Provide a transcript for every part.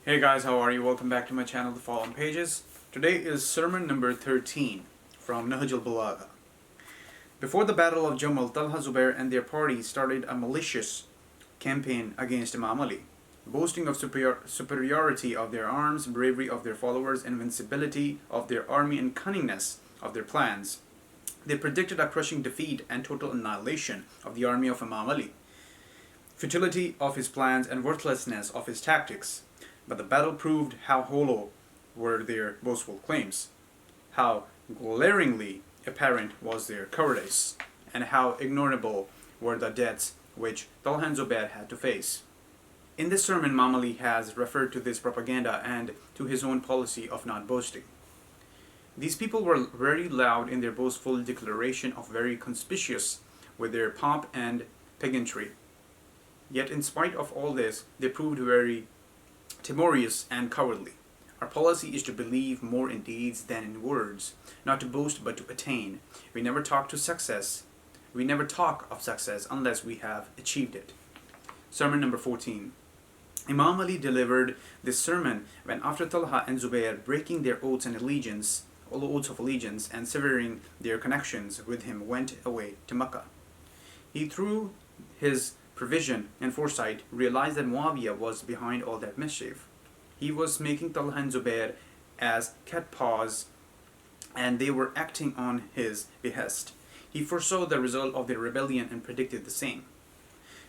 Hey guys, how are you? Welcome back to my channel, The Fallen Pages. Today is sermon number 13 from Nahjul Balaghah. Before the Battle of Jamal, Talha, Zubair and their party started a malicious campaign against Imam Ali, boasting of superiority of their arms, bravery of their followers, invincibility of their army and cunningness of their plans. They predicted a crushing defeat and total annihilation of the army of Imam Ali, futility of his plans and worthlessness of his tactics. But the battle proved how hollow were their boastful claims, how glaringly apparent was their cowardice, and how ignorable were the debts which Talha and Zubair had to face. In this sermon, Imam Ali has referred to this propaganda and to his own policy of not boasting. These people were very loud in their boastful declaration of very conspicuous with their pomp and pageantry. Yet in spite of all this, they proved very timorous and cowardly. Our policy is to believe more in deeds than in words, not to boast but to attain. We never talk of success unless we have achieved it. Sermon number 14. Imam Ali delivered this sermon when, after Talha and Zubair breaking their oaths of allegiance and severing their connections with him, went away to Mecca. He, through his provision and foresight, realized that Muawiyah was behind all that mischief. He was making Talha and Zubair as cat paws, and they were acting on his behest. He foresaw the result of their rebellion and predicted the same.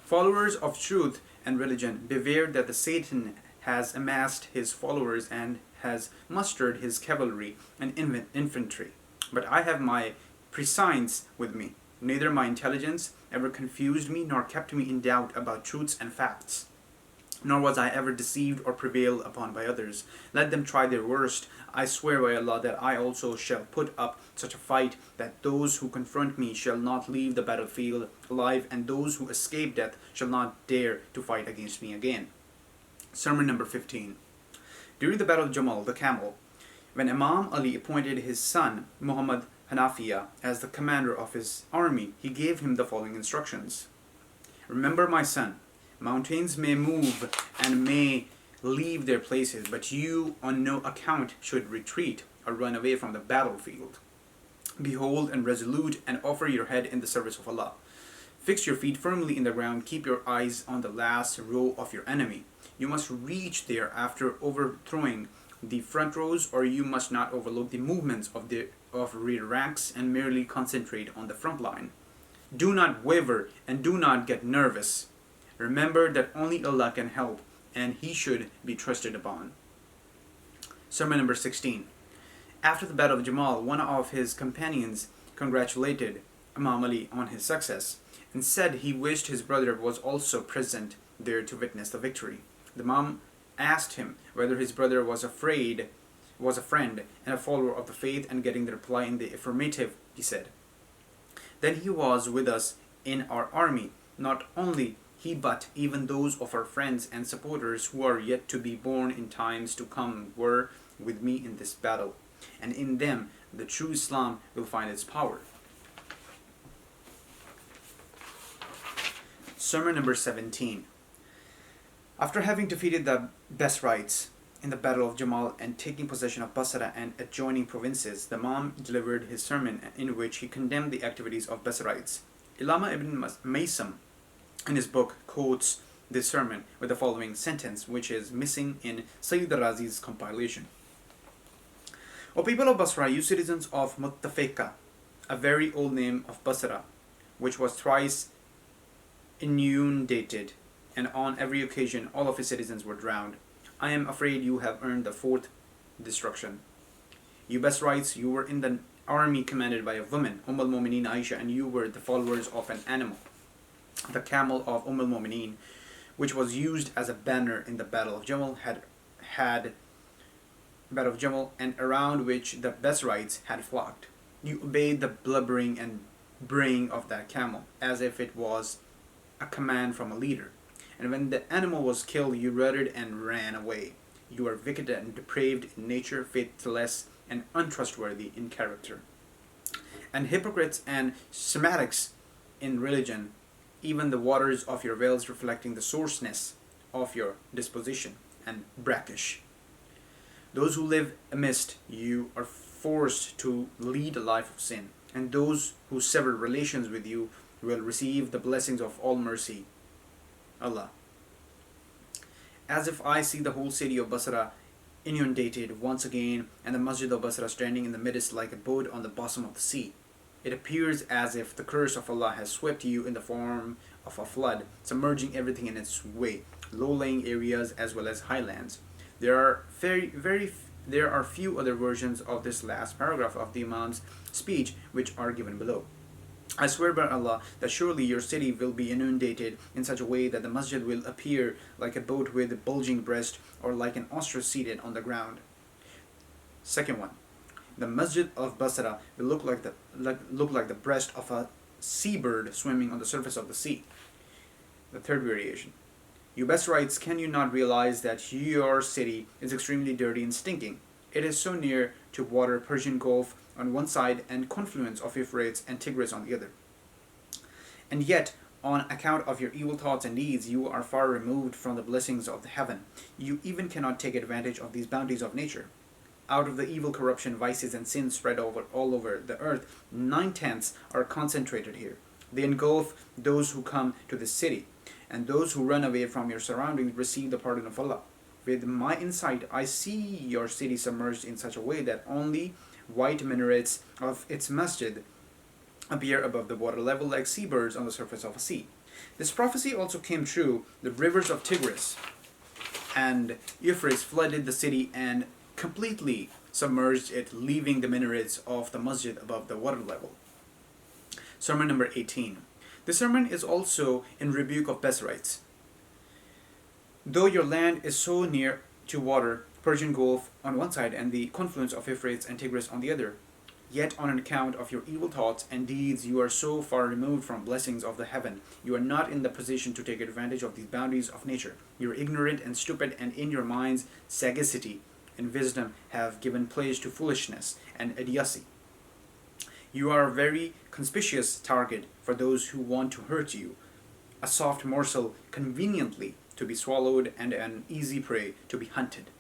Followers of truth and religion, beware that the Satan has amassed his followers and has mustered his cavalry and infantry. But I have my prescience with me. Neither my intelligence ever confused me nor kept me in doubt about truths and facts, nor was I ever deceived or prevailed upon by others. Let them try their worst. I swear by Allah that I also shall put up such a fight that those who confront me shall not leave the battlefield alive, and those who escape death shall not dare to fight against me again. Sermon number 15. During the Battle of Jamal, the camel, when Imam Ali appointed his son Muhammad Hanafiya as the commander of his army, he gave him the following instructions. Remember, my son, mountains may move and may leave their places, but you on no account should retreat or run away from the battlefield. Be bold and resolute, and offer your head in the service of Allah. Fix your feet firmly in the ground. Keep your eyes on the last row of your enemy. You must reach there after overthrowing the front rows, or you must not overlook the movements of rear ranks and merely concentrate on the front line. Do not waver and do not get nervous. Remember that only Allah can help, and He should be trusted upon. Sermon number 16. After the Battle of Jamal, one of his companions congratulated Imam Ali on his success and said he wished his brother was also present there to witness the victory. The Imam asked him whether his brother was a friend and a follower of the faith, and getting the reply in the affirmative, he said, "Then he was with us in our army. Not only he, but even those of our friends and supporters who are yet to be born in times to come were with me in this battle, and in them the true Islam will find its power." Sermon number 17. After having defeated the Basrites in the Battle of Jamal and taking possession of Basra and adjoining provinces, the Imam delivered his sermon in which he condemned the activities of Basrites. Allama ibn Maysam in his book quotes this sermon with the following sentence, which is missing in Sayyid Razi's compilation. O people of Basra, you citizens of Muttafiqa, a very old name of Basra, which was thrice inundated, and on every occasion all of its citizens were drowned. I am afraid you have earned the fourth destruction. You Basrites, you were in the army commanded by a woman, al-Mu'mineen Aisha, and you were the followers of an animal, the camel of al-Mu'mineen, which was used as a banner in the Battle of Jamal, and around which the Basrites had flocked. You obeyed the blubbering and braying of that camel, as if it was a command from a leader. And when the animal was killed, you rutted and ran away. You are wicked and depraved in nature, faithless and untrustworthy in character, and hypocrites and schismatics in religion, even the waters of your wells reflecting the sourceness of your disposition, and brackish. Those who live amidst you are forced to lead a life of sin, and those who sever relations with you will receive the blessings of all mercy, Allah. As if I see the whole city of Basra inundated once again, and the Masjid of Basra standing in the midst like a boat on the bosom of the sea. It appears as if the curse of Allah has swept you in the form of a flood, submerging everything in its way, low-lying areas as well as highlands. There are few other versions of this last paragraph of the Imam's speech which are given below. I swear by Allah that surely your city will be inundated in such a way that the masjid will appear like a boat with a bulging breast or like an ostrich seated on the ground. Second one, the masjid of Basra will look like the breast of a seabird swimming on the surface of the sea. The third variation, you Basrites, can you not realize that your city is extremely dirty and stinking? It is so near to water, Persian Gulf on one side and confluence of Euphrates and Tigris on the other. And yet, on account of your evil thoughts and deeds, you are far removed from the blessings of the heaven. You even cannot take advantage of these bounties of nature. Out of the evil, corruption, vices, and sins spread all over the earth, 9/10 are concentrated here. They engulf those who come to this city, and those who run away from your surroundings receive the pardon of Allah. With my insight, I see your city submerged in such a way that only white minarets of its masjid appear above the water level like seabirds on the surface of a sea. This prophecy also came true. The rivers of Tigris and Euphrates flooded the city and completely submerged it, leaving the minarets of the masjid above the water level. Sermon number 18. This sermon is also in rebuke of Basrites. Though your land is so near to water, Persian Gulf on one side and the confluence of Euphrates and Tigris on the other, yet on account of your evil thoughts and deeds you are so far removed from blessings of the heaven, you are not in the position to take advantage of these bounties of nature. You are ignorant and stupid, and in your minds sagacity and wisdom have given place to foolishness and idiocy. You are a very conspicuous target for those who want to hurt you, a soft morsel conveniently to be swallowed and an easy prey to be hunted.